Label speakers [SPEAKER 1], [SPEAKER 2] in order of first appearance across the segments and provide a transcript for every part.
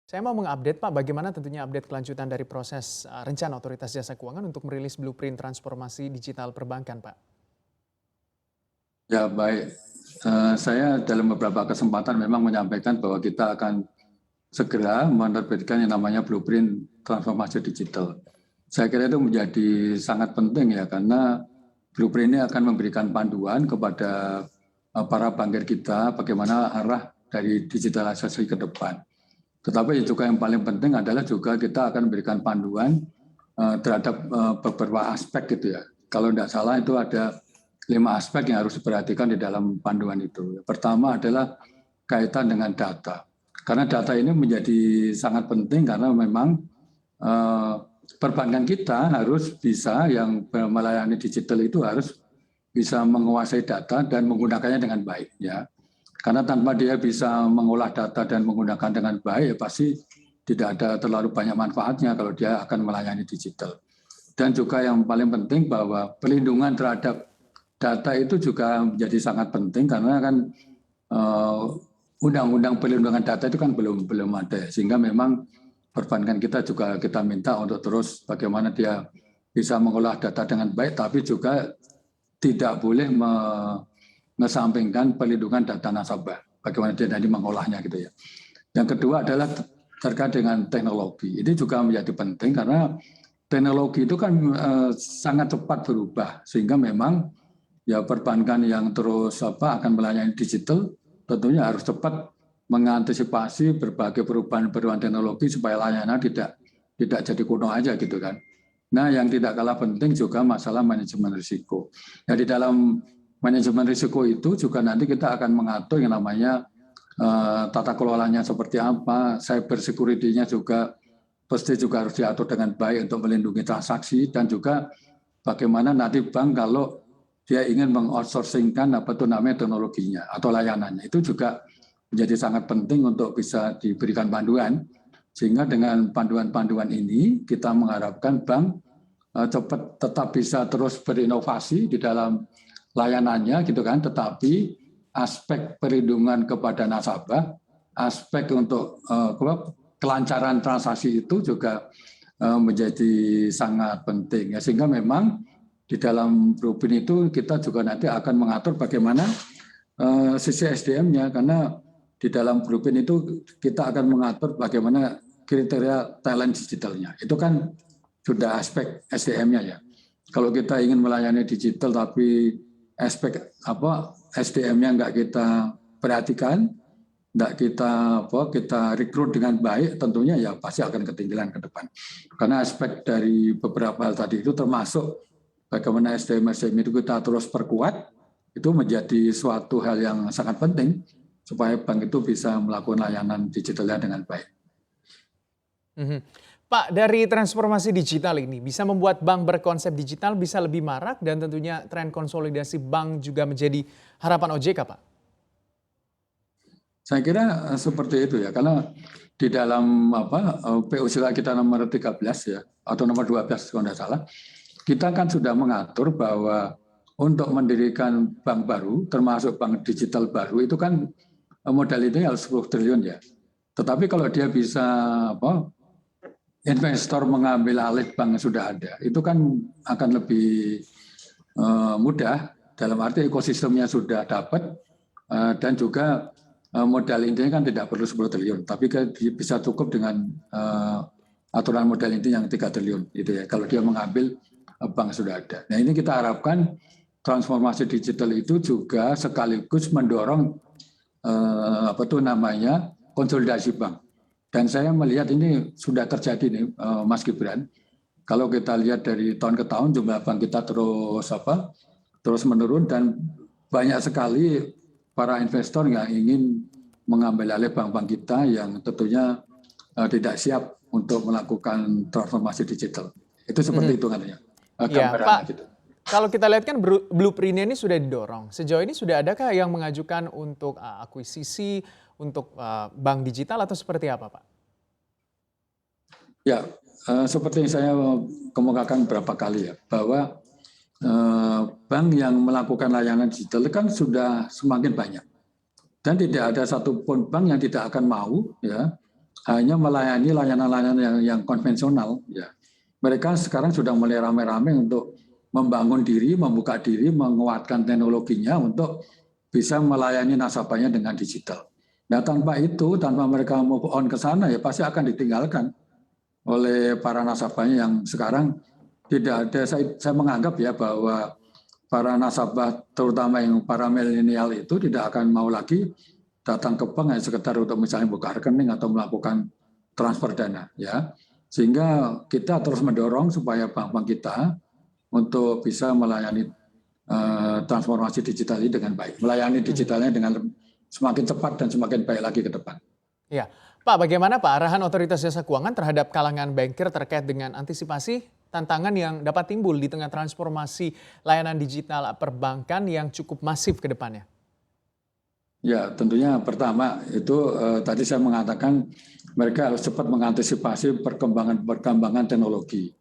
[SPEAKER 1] Saya mau mengupdate Pak, bagaimana tentunya update kelanjutan dari proses rencana Otoritas Jasa Keuangan untuk merilis blueprint transformasi digital perbankan, Pak?
[SPEAKER 2] Ya baik, saya dalam beberapa kesempatan memang menyampaikan bahwa kita akan segera menerbitkan yang namanya blueprint transformasi digital. Saya kira itu menjadi sangat penting ya, karena blueprint ini akan memberikan panduan kepada para bankir kita bagaimana arah dari digitalisasi ke depan. Tetapi juga yang paling penting adalah juga kita akan memberikan panduan terhadap beberapa aspek gitu ya. Kalau tidak salah itu ada 5 aspek yang harus diperhatikan di dalam panduan itu. Pertama adalah kaitan dengan data. Karena data ini menjadi sangat penting karena memang perbankan kita harus bisa yang melayani digital itu harus bisa menguasai data dan menggunakannya dengan baik ya. Karena tanpa dia bisa mengolah data dan menggunakan dengan baik, ya pasti tidak ada terlalu banyak manfaatnya kalau dia akan melayani digital. Dan juga yang paling penting bahwa perlindungan terhadap data itu juga menjadi sangat penting karena kan undang-undang perlindungan data itu kan belum ada, sehingga memang perbankan kita juga kita minta untuk terus bagaimana dia bisa mengolah data dengan baik, tapi juga tidak boleh mengesampingkan perlindungan data nasabah, bagaimana dia tadi mengolahnya gitu ya. Yang kedua adalah terkait dengan teknologi. Ini juga menjadi penting karena teknologi itu kan sangat cepat berubah, sehingga memang ya perbankan yang terus akan melayani digital tentunya harus cepat mengantisipasi berbagai perubahan-perubahan teknologi supaya layanan tidak jadi kuno aja gitu kan. Nah, yang tidak kalah penting juga masalah manajemen risiko. Nah, di dalam manajemen risiko itu juga nanti kita akan mengatur yang namanya tata kelolanya seperti apa, cyber security-nya juga pasti juga harus diatur dengan baik untuk melindungi transaksi, dan juga bagaimana nanti bank kalau dia ingin mengoutsourcingkan apa itu namanya teknologinya atau layanannya, itu juga menjadi sangat penting untuk bisa diberikan panduan, sehingga dengan panduan-panduan ini kita mengharapkan bank cepat tetap bisa terus berinovasi di dalam layanannya gitu kan, tetapi aspek perlindungan kepada nasabah, aspek untuk kelancaran transaksi itu juga menjadi sangat penting ya, sehingga memang di dalam blueprint itu kita juga nanti akan mengatur bagaimana sisi SDM-nya, karena di dalam blueprint itu kita akan mengatur bagaimana kriteria talent digitalnya. Itu kan sudah aspek SDM-nya ya. Kalau kita ingin melayani digital tapi aspek SDM-nya nggak kita perhatikan, nggak kita rekrut dengan baik, tentunya ya pasti akan ketinggalan ke depan. Karena aspek dari beberapa hal tadi itu termasuk bagaimana SDM itu kita terus perkuat, itu menjadi suatu hal yang sangat penting supaya bank itu bisa melakukan layanan digitalnya dengan baik.
[SPEAKER 1] Pak, dari transformasi digital ini bisa membuat bank berkonsep digital bisa lebih marak dan tentunya tren konsolidasi bank juga menjadi harapan OJK, Pak?
[SPEAKER 2] Saya kira seperti itu ya, karena di dalam POJK kita nomor 13 ya, atau nomor 12 kalau tidak salah, kita kan sudah mengatur bahwa untuk mendirikan bank baru, termasuk bank digital baru, itu kan modal ini harus 10 triliun ya. Tetapi kalau dia bisa investor mengambil alih bank yang sudah ada, itu kan akan lebih mudah, dalam arti ekosistemnya sudah dapat, dan juga modal intinya kan tidak perlu 10 triliun, tapi bisa cukup dengan aturan modal inti yang 3 triliun gitu ya, kalau dia mengambil bank sudah ada. Nah, ini kita harapkan transformasi digital itu juga sekaligus mendorong konsolidasi bank. Dan saya melihat ini sudah terjadi nih, Mas Gibran. Kalau kita lihat dari tahun ke tahun jumlah bank kita terus menurun, dan banyak sekali para investor yang ingin mengambil alih bank-bank kita yang tentunya tidak siap untuk melakukan transformasi digital. Itu seperti itu katanya.
[SPEAKER 1] Ya, Pak, gitu. Kalau kita lihat kan blueprint-nya ini sudah didorong. Sejauh ini sudah adakah yang mengajukan untuk akuisisi untuk bank digital atau seperti apa, Pak?
[SPEAKER 2] Ya, seperti yang saya kemukakan beberapa kali ya, bahwa bank yang melakukan layanan digital kan sudah semakin banyak. Dan tidak ada satupun bank yang tidak akan mau ya hanya melayani layanan-layanan yang konvensional. Ya. Mereka sekarang sudah mulai rame-rame untuk membangun diri, membuka diri, menguatkan teknologinya untuk bisa melayani nasabahnya dengan digital. Nah, tanpa itu, tanpa mereka move on ke sana, ya pasti akan ditinggalkan oleh para nasabahnya yang sekarang tidak ada. Saya menganggap ya bahwa para nasabah, terutama yang para milenial itu tidak akan mau lagi datang ke bank hanya sekedar untuk misalnya buka rekening atau melakukan transfer dana. Ya, sehingga kita terus mendorong supaya bank-bank kita untuk bisa melayani transformasi digital ini dengan baik, melayani digitalnya dengan semakin cepat dan semakin baik lagi ke depan.
[SPEAKER 1] Ya, Pak, bagaimana Pak arahan Otoritas Jasa Keuangan terhadap kalangan banker terkait dengan antisipasi tantangan yang dapat timbul di tengah transformasi layanan digital perbankan yang cukup masif ke depannya?
[SPEAKER 2] Ya, tentunya pertama itu tadi saya mengatakan mereka harus cepat mengantisipasi perkembangan teknologi.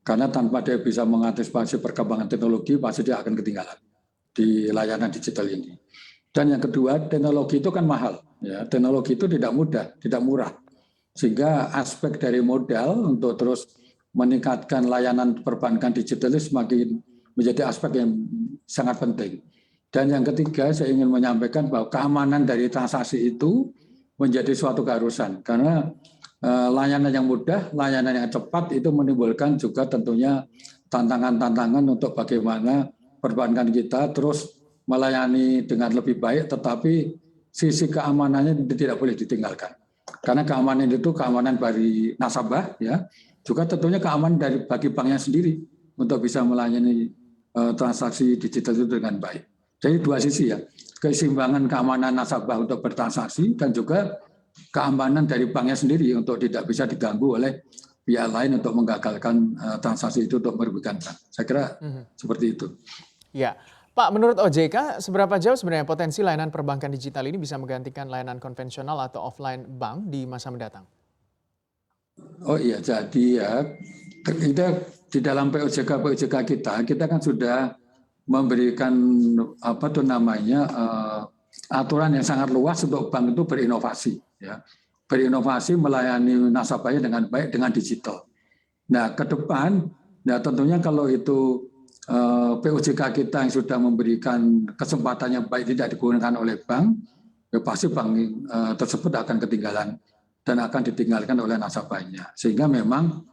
[SPEAKER 2] Karena tanpa dia bisa mengantisipasi perkembangan teknologi, pasti dia akan ketinggalan di layanan digital ini. Dan yang kedua, teknologi itu kan mahal. Ya, teknologi itu tidak mudah, tidak murah. Sehingga aspek dari modal untuk terus meningkatkan layanan perbankan digital itu semakin menjadi aspek yang sangat penting. Dan yang ketiga, saya ingin menyampaikan bahwa keamanan dari transaksi itu menjadi suatu keharusan. Karena layanan yang mudah, layanan yang cepat itu menimbulkan juga tentunya tantangan-tantangan untuk bagaimana perbankan kita terus melayani dengan lebih baik, tetapi sisi keamanannya tidak boleh ditinggalkan. Karena keamanan itu keamanan bagi nasabah, ya, juga tentunya keamanan bagi banknya sendiri untuk bisa melayani transaksi digital itu dengan baik. Jadi dua sisi ya, keseimbangan keamanan nasabah untuk bertransaksi dan juga keamanan dari banknya sendiri untuk tidak bisa diganggu oleh pihak lain untuk menggagalkan transaksi itu untuk merugikan bank. Saya kira seperti itu.
[SPEAKER 1] Ya, Pak, menurut OJK seberapa jauh sebenarnya potensi layanan perbankan digital ini bisa menggantikan layanan konvensional atau offline bank di masa mendatang?
[SPEAKER 2] Oh iya, jadi ya kita di dalam POJK kita kan sudah memberikan apa tuh namanya aturan yang sangat luas untuk bank itu berinovasi, ya, berinovasi melayani nasabahnya dengan baik dengan digital. Nah, ke depan, nah tentunya kalau itu POJK kita yang sudah memberikan kesempatan yang baik tidak digunakan oleh bank, ya pasti bank tersebut akan ketinggalan dan akan ditinggalkan oleh nasabahnya. Sehingga memang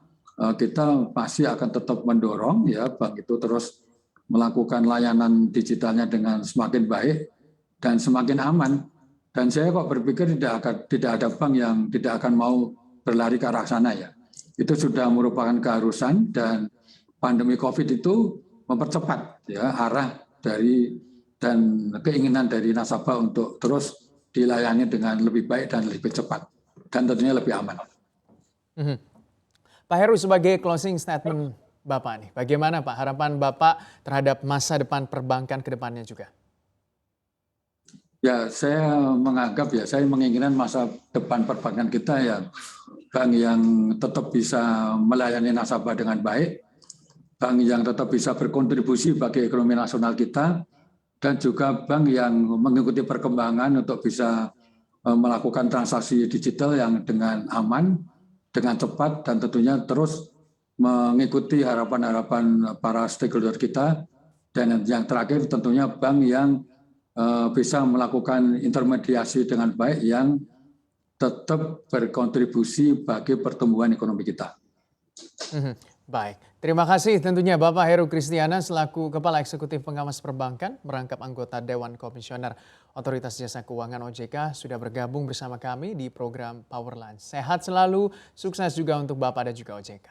[SPEAKER 2] kita pasti akan tetap mendorong ya bank itu terus melakukan layanan digitalnya dengan semakin baik dan semakin aman. Dan saya kok berpikir tidak ada bank yang tidak akan mau berlari ke arah sana ya. Itu sudah merupakan keharusan dan pandemi COVID itu mempercepat ya arah dari dan keinginan dari nasabah untuk terus dilayani dengan lebih baik dan lebih cepat dan tentunya lebih aman.
[SPEAKER 1] Pak Heru, sebagai closing statement Bapak nih, bagaimana Pak harapan Bapak terhadap masa depan perbankan ke depannya juga?
[SPEAKER 2] Ya, saya menganggap ya, saya menginginkan masa depan perbankan kita ya bank yang tetap bisa melayani nasabah dengan baik, bank yang tetap bisa berkontribusi bagi ekonomi nasional kita, dan juga bank yang mengikuti perkembangan untuk bisa melakukan transaksi digital yang dengan aman, dengan cepat, dan tentunya terus mengikuti harapan-harapan para stakeholder kita. Dan yang terakhir tentunya bank yang bisa melakukan intermediasi dengan baik yang tetap berkontribusi bagi pertumbuhan ekonomi kita.
[SPEAKER 1] Baik, terima kasih tentunya Bapak Heru Kristiana selaku Kepala Eksekutif Pengawas Perbankan merangkap anggota Dewan Komisioner Otoritas Jasa Keuangan OJK sudah bergabung bersama kami di program Power Lunch. Sehat selalu, sukses juga untuk Bapak dan juga OJK.